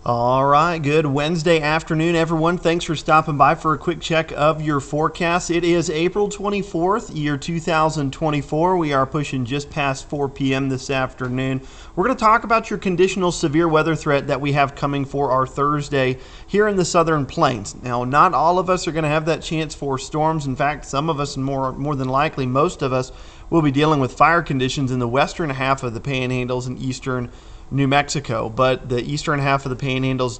All right, good Wednesday afternoon, everyone. Thanks for stopping by for a quick check of your forecast. It is April 24th, year 2024. We are pushing just past 4 p.m. this afternoon. We're going to talk about your conditional severe weather threat that we have coming for our Thursday here in the Southern Plains. Now, not all of us are going to have that chance for storms. In fact, some of us, and more than likely most of us, will be dealing with fire conditions in the western half of the Panhandles and eastern New Mexico, but the eastern half of the Panhandles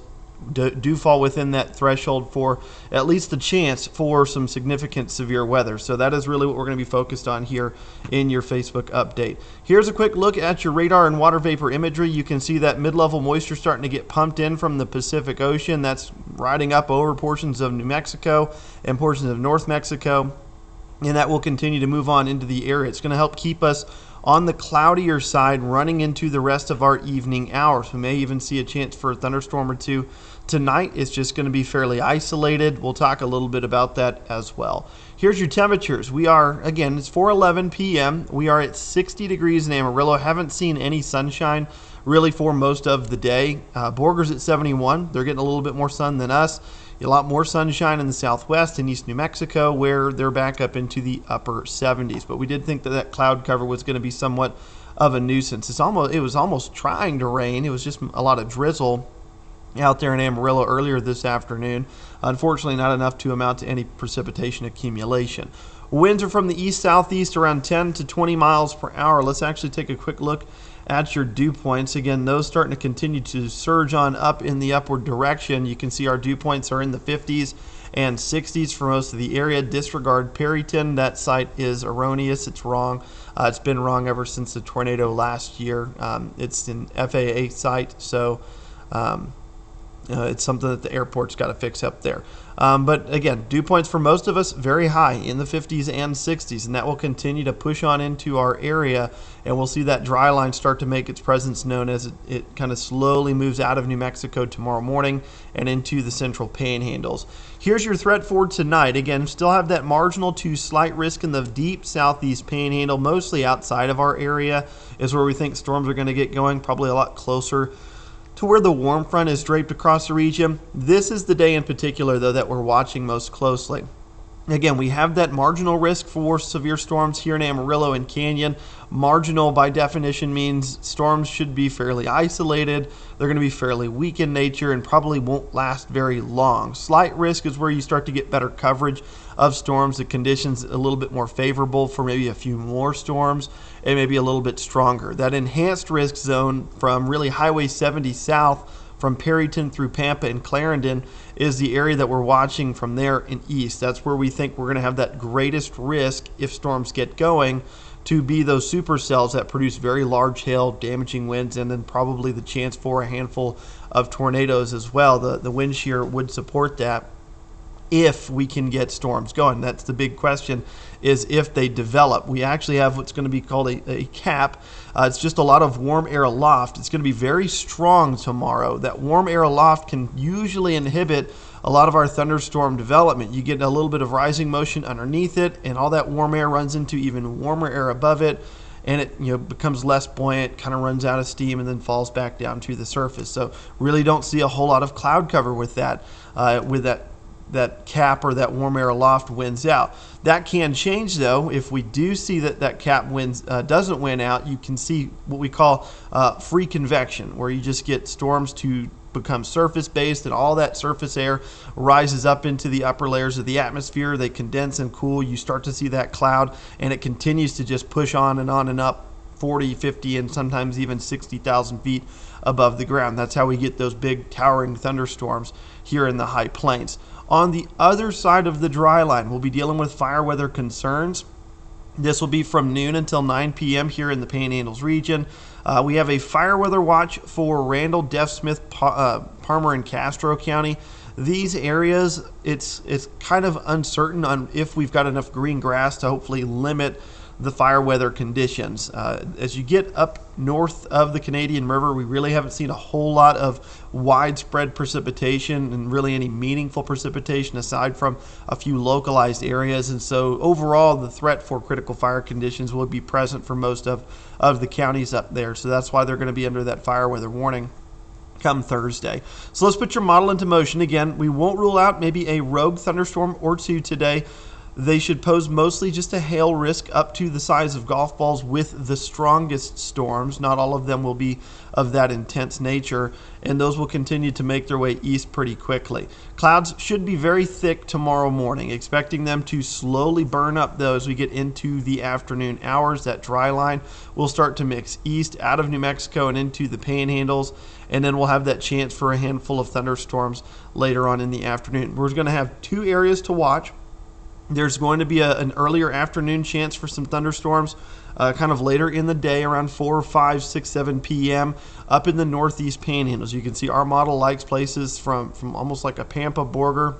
do fall within that threshold for at least the chance for some significant severe weather. So that is really what we're going to be focused on here in your Facebook update. Here's a quick look at your radar and water vapor imagery. You can see that mid-level moisture starting to get pumped in from the Pacific Ocean. That's riding up over portions of New Mexico and portions of North Mexico, and that will continue to move on into the area. It's going to help keep us on the cloudier side running into the rest of our evening hours. We may even see a chance for a thunderstorm or two tonight. It's just going to be fairly isolated. We'll talk a little bit about that as well. Here's your temperatures. We are, again, it's 4:11 p.m. We are at 60 degrees in Amarillo. Haven't seen any sunshine really for most of the day. Borger's at 71. They're getting a little bit more sun than us. A lot more sunshine in the southwest and east New Mexico, where they're back up into the upper 70s. But we did think that that cloud cover was going to be somewhat of a nuisance. It was almost trying to rain. It was just a lot of drizzle out there in Amarillo earlier this afternoon. Unfortunately, not enough to amount to any precipitation accumulation. Winds are from the east-southeast around 10 to 20 miles per hour. Let's actually take a quick look at your dew points. Again, those starting to continue to surge on up in the upward direction. You can see our dew points are in the 50s and 60s for most of the area. Disregard Perryton. That site is erroneous. It's wrong. It's been wrong ever since the tornado last year. It's an FAA site, so it's something that the airport's got to fix up there. But again, dew points for most of us very high in the 50s and 60s, and that will continue to push on into our area, and we'll see that dry line start to make its presence known as it kind of slowly moves out of New Mexico tomorrow morning and into the central panhandles. Here's your threat for tonight. Again, still have that marginal to slight risk in the deep southeast panhandle, mostly outside of our area is where we think storms are going to get going, probably a lot closer to where the warm front is draped across the region. This is the day in particular, though, that we're watching most closely. Again, we have that marginal risk for severe storms here in Amarillo and Canyon. Marginal, by definition, means storms should be fairly isolated. They're going to be fairly weak in nature and probably won't last very long. Slight risk is where you start to get better coverage of storms. The conditions a little bit more favorable for maybe a few more storms and maybe a little bit stronger. That enhanced risk zone from really Highway 70 south from Perryton through Pampa and Clarendon is the area that we're watching from there in east. That's where we think we're going to have that greatest risk if storms get going to be those supercells that produce very large hail, damaging winds, and then probably the chance for a handful of tornadoes as well. The wind shear would support that if we can get storms going. That's the big question, is if they develop. We actually have what's going to be called a cap. It's just a lot of warm air aloft. It's going to be very strong tomorrow. That warm air aloft can usually inhibit a lot of our thunderstorm development. You get a little bit of rising motion underneath it, and all that warm air runs into even warmer air above it, and it becomes less buoyant, kind of runs out of steam, and then falls back down to the surface. So really don't see a whole lot of cloud cover with that cap or that warm air aloft wins out. That can change, though. If we do see that cap doesn't win out, you can see what we call free convection, where you just get storms to become surface-based, and all that surface air rises up into the upper layers of the atmosphere. They condense and cool. You start to see that cloud, and it continues to just push on and up 40, 50, and sometimes even 60,000 feet above the ground. That's how we get those big towering thunderstorms here in the high plains. On the other side of the dry line, we'll be dealing with fire weather concerns. This will be from noon until 9 p.m. here in the Panhandles region. We have a fire weather watch for Randall, Deaf Smith, Palmer, and Castro County. These areas, it's kind of uncertain on if we've got enough green grass to hopefully limit the fire weather conditions. As you get up north of the Canadian River, we really haven't seen a whole lot of widespread precipitation and really any meaningful precipitation aside from a few localized areas. And so overall, the threat for critical fire conditions will be present for most of the counties up there. So that's why they're going to be under that fire weather warning come Thursday. So let's put your model into motion. Again, we won't rule out maybe a rogue thunderstorm or two today. They should pose mostly just a hail risk up to the size of golf balls with the strongest storms. Not all of them will be of that intense nature, and those will continue to make their way east pretty quickly. Clouds should be very thick tomorrow morning, expecting them to slowly burn up though as we get into the afternoon hours. That dry line will start to mix east out of New Mexico and into the panhandles, and then we'll have that chance for a handful of thunderstorms later on in the afternoon. We're going to have two areas to watch. There's going to be an earlier afternoon chance for some thunderstorms kind of later in the day around 4, 5, 6, 7 p.m. up in the northeast panhandles. You can see our model likes places from almost like a Pampa border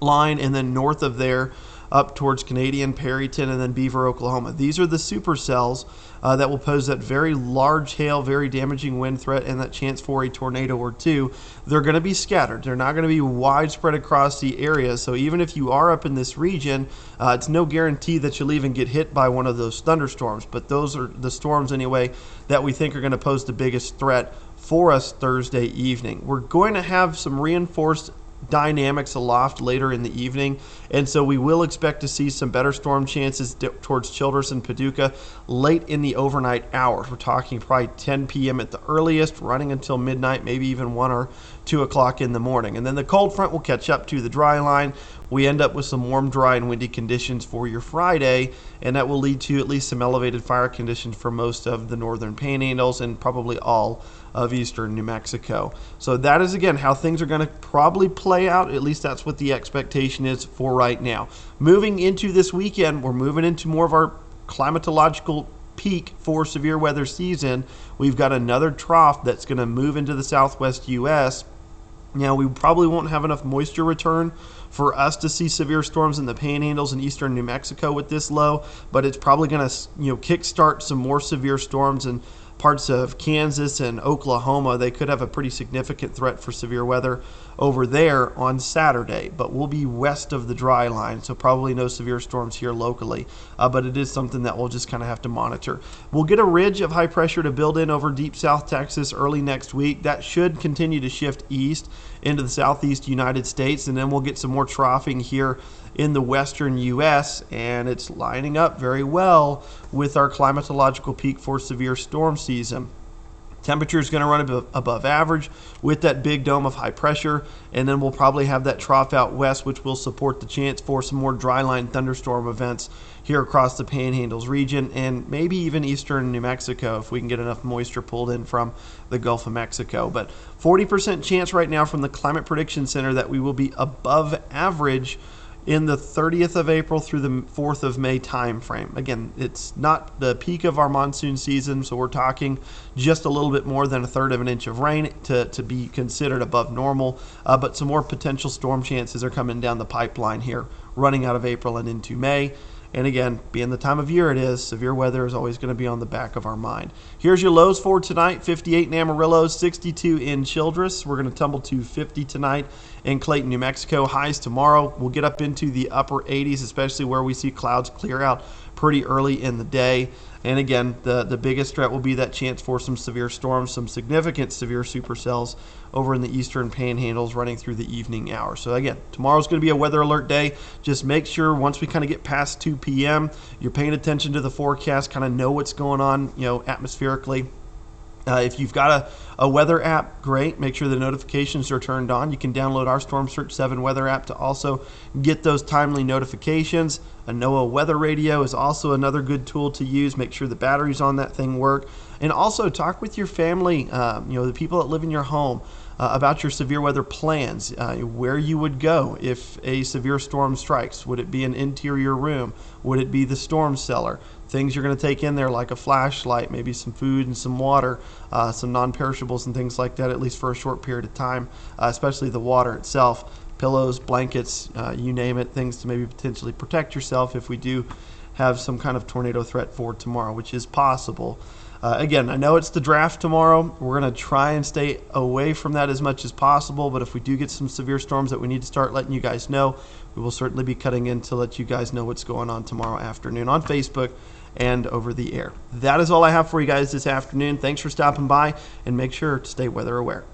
line and then north of there up towards Canadian, Perryton, and then Beaver, Oklahoma. These are the supercells that will pose that very large hail, very damaging wind threat, and that chance for a tornado or two. They're going to be scattered. They're not going to be widespread across the area. So even if you are up in this region, it's no guarantee that you'll even get hit by one of those thunderstorms. But those are the storms anyway that we think are going to pose the biggest threat for us Thursday evening. We're going to have some reinforced dynamics aloft later in the evening, and so we will expect to see some better storm chances towards Childress and Paducah late in the overnight hours. We're talking probably 10 p.m. at the earliest, running until midnight, maybe even 1 or 2 o'clock in the morning. And then the cold front will catch up to the dry line. We end up with some warm, dry, and windy conditions for your Friday, and that will lead to at least some elevated fire conditions for most of the northern panhandles and probably all of eastern New Mexico. So that is, again, how things are going to probably play out. At least that's what the expectation is for right now. Moving into this weekend, we're moving into more of our climatological peak for severe weather season. We've got another trough that's going to move into the southwest U.S. Now, we probably won't have enough moisture return for us to see severe storms in the panhandles in eastern New Mexico with this low, but it's probably going to, kickstart some more severe storms in parts of Kansas and Oklahoma. They could have a pretty significant threat for severe weather over there on Saturday, but we'll be west of the dry line, so probably no severe storms here locally, but it is something that we'll just kind of have to monitor. We'll get a ridge of high pressure to build in over deep South Texas early next week. That should continue to shift east into the southeast United States, and then we'll get some more troughing here in the western U.S., and it's lining up very well with our climatological peak for severe storm season. Temperature is going to run above average with that big dome of high pressure, and then we'll probably have that trough out west, which will support the chance for some more dry line thunderstorm events here across the Panhandles region and maybe even eastern New Mexico if we can get enough moisture pulled in from the Gulf of Mexico. But 40% chance right now from the Climate Prediction Center that we will be above average in the 30th of April through the 4th of May time frame. Again, it's not the peak of our monsoon season, so we're talking just a little bit more than 1/3 of an inch of rain to be considered above normal, but some more potential storm chances are coming down the pipeline here, running out of April and into May. And again, being the time of year it is, severe weather is always going to be on the back of our mind. Here's your lows for tonight: 58 in Amarillo, 62 in Childress. We're going to tumble to 50 tonight in Clayton, New Mexico. Highs tomorrow, we'll get up into the upper 80s, especially where we see clouds clear out pretty early in the day. And again, the biggest threat will be that chance for some severe storms, some significant severe supercells over in the eastern panhandles running through the evening hours. So again, tomorrow's going to be a weather alert day. Just make sure once we kind of get past 2 p.m., you're paying attention to the forecast, kind of know what's going on, atmospherically. If you've got a weather app, great. Make sure the notifications are turned on. You can download our Storm Search 7 weather app to also get those timely notifications. A NOAA weather radio is also another good tool to use. Make sure the batteries on that thing work. And also talk with your family, the people that live in your home, about your severe weather plans, where you would go if a severe storm strikes. Would it be an interior room? Would it be the storm cellar? Things you're going to take in there like a flashlight, maybe some food and some water, some non-perishables and things like that, at least for a short period of time, especially the water itself, pillows, blankets, you name it, things to maybe potentially protect yourself if we do have some kind of tornado threat for tomorrow, which is possible. Again, I know it's the draft tomorrow. We're going to try and stay away from that as much as possible, but if we do get some severe storms that we need to start letting you guys know, we will certainly be cutting in to let you guys know what's going on tomorrow afternoon on Facebook and over the air. That is all I have for you guys this afternoon. Thanks for stopping by, and make sure to stay weather aware.